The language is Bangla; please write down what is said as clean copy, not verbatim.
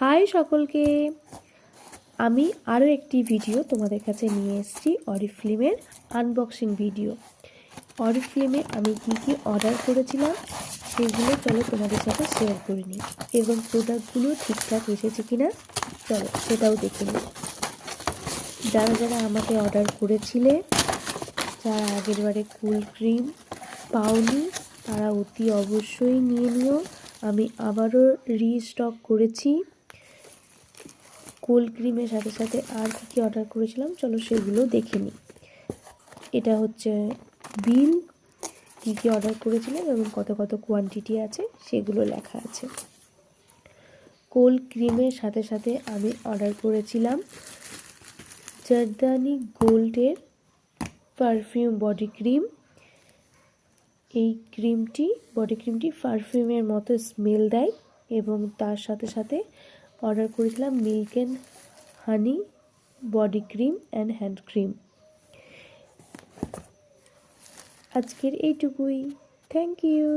হাই সকলকে, আমি আরও একটি ভিডিও তোমাদের কাছে নিয়ে এসেছি। অরিফ্লেমের আনবক্সিং ভিডিও। অরিফ্লেমে আমি কি কি অর্ডার করেছিলাম সেগুলো চলো তোমাদের সাথে শেয়ার করে নিই, এবং প্রোডাক্টগুলো ঠিকঠাক এসেছে কিনা চলো সেটাও দেখে নিই। যারা যারা আমাকে অর্ডার করেছিলে, যারা আগের বারে কুল ক্রিম পাওনি, তারা অতি অবশ্যই নিয়ে নিও। আমি আবারও রিস্টক করেছি কোল্ড ক্রিমের সাথে সাথে। আর কী কী অর্ডার করেছিলাম চলো সেগুলো দেখে নিই। এটা হচ্ছে বিল, কী কী অর্ডার করেছিলাম এবং কত কত কোয়ান্টিটি আছে সেগুলো লেখা আছে। কোল্ড ক্রিমের সাথে সাথে আমি অর্ডার করেছিলাম জারদানি গোল্ডের পারফিউম বডি ক্রিম। এই বডি ক্রিমটি পারফিউমের মতো স্মেল দেয়, এবং তার সাথে সাথে অর্ডার করেছিলাম milk and honey body cream and hand cream. আজকের এইটুকুই। Thank you.